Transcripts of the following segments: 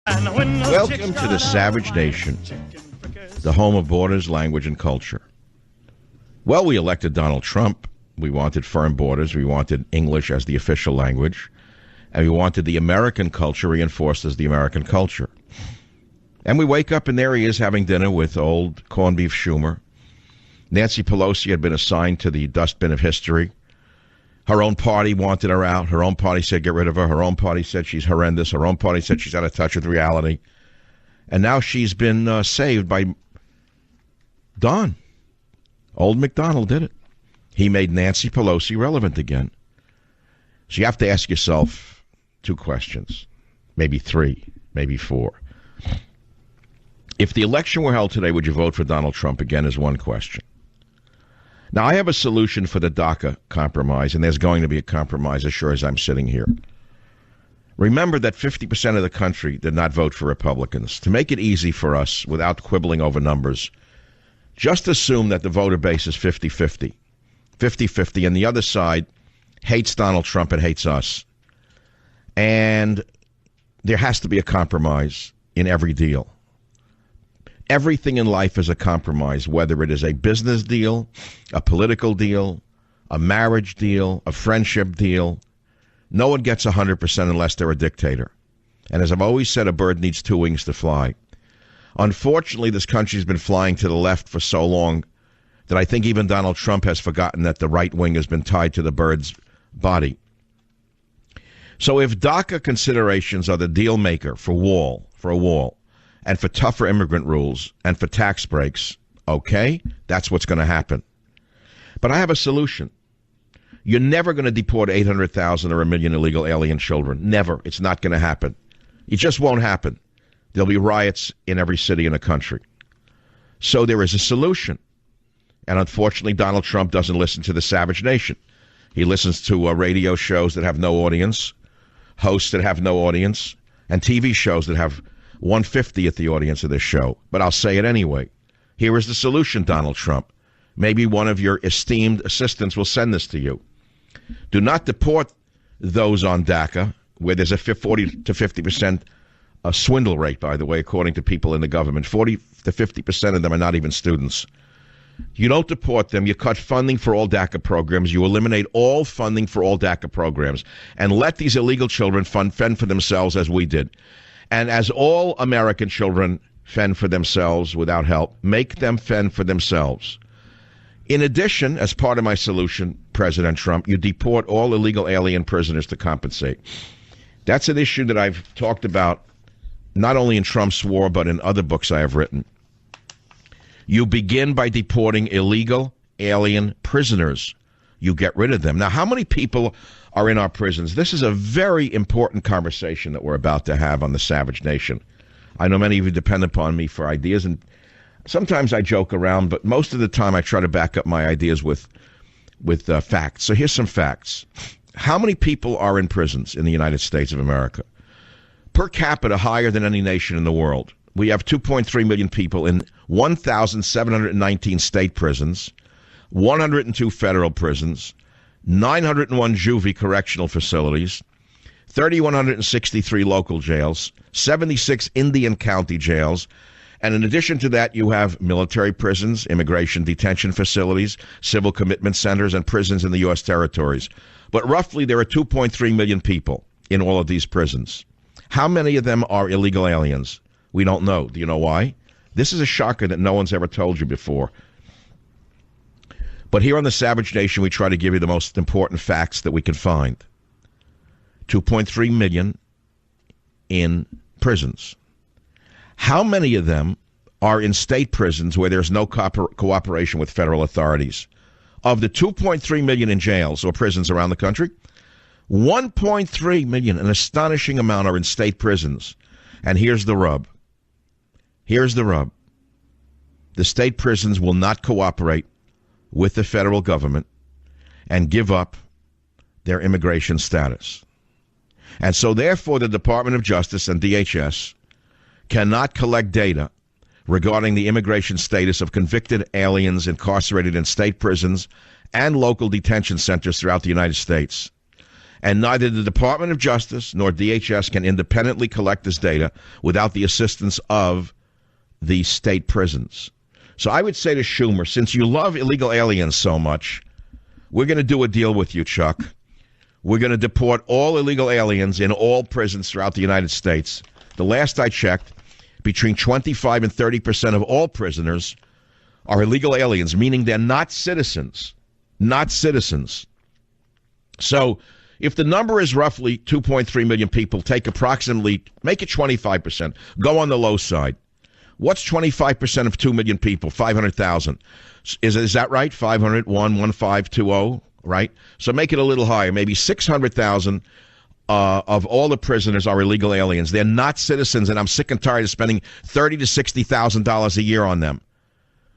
Welcome to the Savage Nation, the home of borders, language, and culture. Well, we elected Donald Trump. We wanted firm borders. We wanted English as the official language. And we wanted the American culture reinforced as the American culture. And we wake up and there he is having dinner with old corned beef Schumer. Nancy Pelosi had been assigned to the dustbin of history. Her own party wanted her out. Her own party said get rid of her. Her own party said she's horrendous. Her own party said she's out of touch with reality. And now she's been saved by Don. Old McDonald did it. He made Nancy Pelosi relevant again. So you have to ask yourself two questions, maybe three, maybe four. If the election were held today, would you vote for Donald Trump again is one question. Now, I have a solution for the DACA compromise, and there's going to be a compromise as sure as I'm sitting here. Remember that 50% of the country did not vote for Republicans. To make it easy for us, without quibbling over numbers, just assume that the voter base is 50-50. 50-50, and the other side hates Donald Trump and hates us. And there has to be a compromise in every deal. Everything in life is a compromise, whether it is a business deal, a political deal, a marriage deal, a friendship deal. No one gets 100% unless they're a dictator. And as I've always said, a bird needs two wings to fly. Unfortunately, this country's been flying to the left for so long that I think even Donald Trump has forgotten that the right wing has been tied to the bird's body. So if DACA considerations are the deal maker for a wall, and for tougher immigrant rules, and for tax breaks, okay, that's what's going to happen. But I have a solution. You're never going to deport 800,000 or 1 million illegal alien children. Never. It's not going to happen. It just won't happen. There'll be riots in every city in the country. So there is a solution. And unfortunately, Donald Trump doesn't listen to the Savage Nation. He listens to radio shows that have no audience, hosts that have no audience, and TV shows that have 1/50th the audience of this show. But I'll say it anyway. Here is the solution, Donald Trump. Maybe one of your esteemed assistants will send this to you. Do not deport those on DACA, where there's a 40 to 50% swindle rate, by the way, according to people in the government. 40 to 50% of them are not even students. You don't deport them. You cut funding for all DACA programs. You eliminate all funding for all DACA programs. And let these illegal children fend for themselves as we did. And as all American children fend for themselves without help, make them fend for themselves. In addition, as part of my solution, President Trump, you deport all illegal alien prisoners to compensate. That's an issue that I've talked about not only in Trump's War, but in other books I have written. You begin by deporting illegal alien prisoners. You get rid of them. Now, how many people are in our prisons? This is a very important conversation that we're about to have on the Savage Nation. I know many of you depend upon me for ideas, and sometimes I joke around, but most of the time I try to back up my ideas with facts. So here's some facts. How many people are in prisons in the United States of America? Per capita, higher than any nation in the world. We have 2.3 million people in 1,719 state prisons, 102 federal prisons, 901 juvie correctional facilities, 3,163 local jails, 76 Indian County jails, and in addition to that, you have military prisons, immigration detention facilities, civil commitment centers, and prisons in the U.S. territories. But roughly, there are 2.3 million people in all of these prisons. How many of them are illegal aliens? We don't know. Do you know why? This is a shocker that no one's ever told you before. But here on the Savage Nation, we try to give you the most important facts that we can find. 2.3 million in prisons. How many of them are in state prisons where there's no cooperation with federal authorities? Of the 2.3 million in jails or prisons around the country, 1.3 million, an astonishing amount, are in state prisons. And here's the rub. Here's the rub. The state prisons will not cooperate with the federal government and give up their immigration status. And so therefore the Department of Justice and DHS cannot collect data regarding the immigration status of convicted aliens incarcerated in state prisons and local detention centers throughout the United States. And neither the Department of Justice nor DHS can independently collect this data without the assistance of the state prisons. So I would say to Schumer, since you love illegal aliens so much, we're going to do a deal with you, Chuck. We're going to deport all illegal aliens in all prisons throughout the United States. The last I checked, between 25 and 30% of all prisoners are illegal aliens, meaning they're not citizens. Not citizens. So if the number is roughly 2.3 million people, take approximately, make it 25%. Go on the low side. What's 25% of 2 million people? 500,000. Is that right? 501,1520, right? So make it a little higher. Maybe 600,000 of all the prisoners are illegal aliens. They're not citizens, and I'm sick and tired of spending $30,000 to $60,000 a year on them.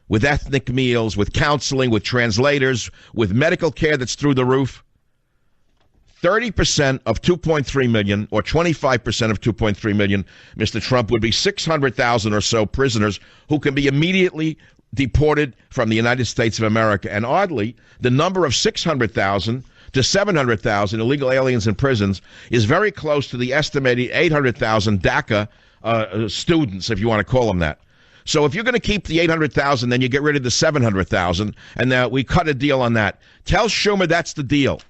With ethnic meals, with counseling, with translators, with medical care that's through the roof. 30% of 2.3 million, or 25% of 2.3 million, Mr. Trump, would be 600,000 or so prisoners who can be immediately deported from the United States of America. And oddly, the number of 600,000 to 700,000 illegal aliens in prisons is very close to the estimated 800,000 DACA students, if you want to call them that. So if you're going to keep the 800,000, then you get rid of the 700,000, and we cut a deal on that. Tell Schumer that's the deal.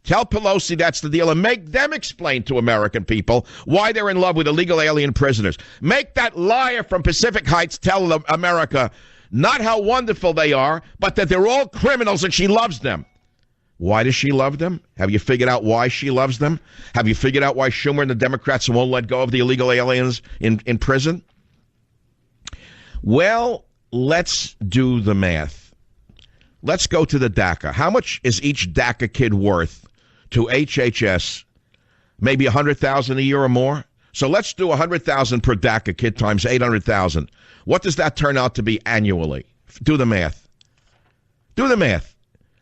Tell Pelosi that's the deal, and make them explain to American people why they're in love with illegal alien prisoners. Make that liar from Pacific Heights tell America not how wonderful they are, but that they're all criminals and she loves them. Why does she love them? Have you figured out why she loves them? Have you figured out why Schumer and the Democrats won't let go of the illegal aliens in prison? Well, let's do the math. Let's go to the DACA. How much is each DACA kid worth to HHS? Maybe $100,000 a year or more? So let's do $100,000 per DACA kid times 800,000. What does that turn out to be annually? Do the math. Do the math.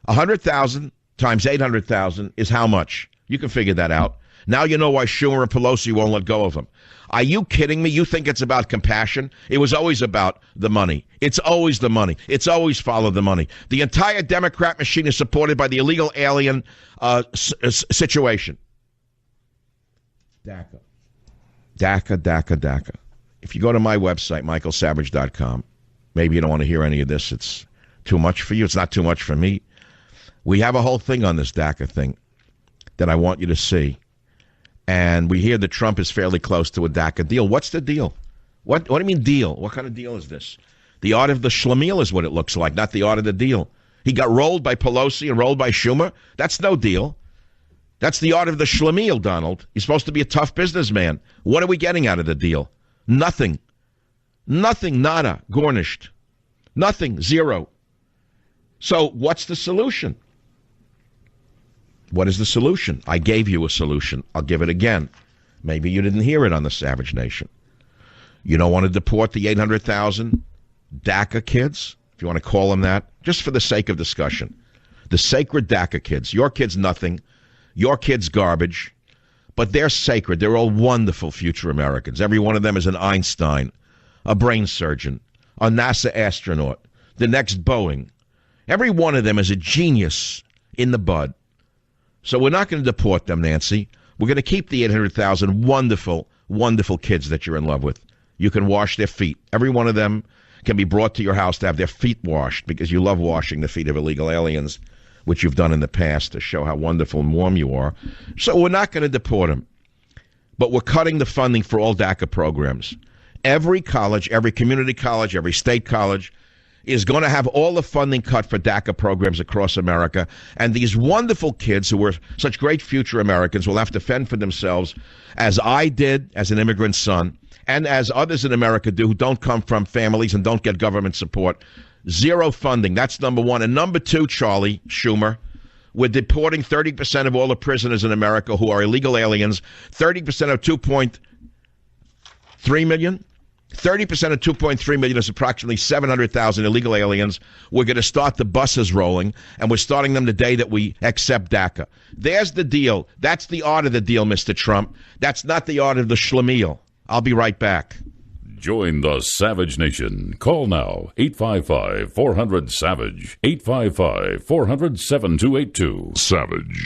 100,000 times 800,000 is how much? You can figure that out. Now you know why Schumer and Pelosi won't let go of them. Are you kidding me? You think it's about compassion? It was always about the money. It's always the money. It's always followed the money. The entire Democrat machine is supported by the illegal alien situation. DACA. DACA, DACA, DACA. If you go to my website, michaelsavage.com, maybe you don't want to hear any of this. It's too much for you. It's not too much for me. We have a whole thing on this DACA thing that I want you to see. And we hear that Trump is fairly close to a DACA deal. What's the deal? What do you mean deal? What kind of deal is this? The art of the schlemiel is what it looks like, not the art of the deal. He got rolled by Pelosi and rolled by Schumer. That's no deal. That's the art of the schlemiel, Donald. He's supposed to be a tough businessman. What are we getting out of the deal? Nothing. Nothing, nada, garnished. Nothing, zero. So what's the solution? What is the solution? I gave you a solution. I'll give it again. Maybe you didn't hear it on the Savage Nation. You don't want to deport the 800,000 DACA kids, if you want to call them that, just for the sake of discussion. The sacred DACA kids. Your kids, nothing. Your kids, garbage. But they're sacred. They're all wonderful future Americans. Every one of them is an Einstein, a brain surgeon, a NASA astronaut, the next Boeing. Every one of them is a genius in the bud. So we're not going to deport them, Nancy. We're going to keep the 800,000 wonderful, wonderful kids that you're in love with. You can wash their feet. Every one of them can be brought to your house to have their feet washed because you love washing the feet of illegal aliens, which you've done in the past to show how wonderful and warm you are. So we're not going to deport them. But we're cutting the funding for all DACA programs. Every college, every community college, every state college is going to have all the funding cut for DACA programs across America. And these wonderful kids who were such great future Americans will have to fend for themselves, as I did as an immigrant son, and as others in America do who don't come from families and don't get government support. Zero funding. That's number one. And number two, Charlie Schumer, we're deporting 30% of all the prisoners in America who are illegal aliens. 30% of 2.3 million. 30% of 2.3 million is approximately 700,000 illegal aliens. We're going to start the buses rolling, and we're starting them the day that we accept DACA. There's the deal. That's the art of the deal, Mr. Trump. That's not the art of the schlemiel. I'll be right back. Join the Savage Nation. Call now, 855-400-SAVAGE, 855-400-7282. Savage.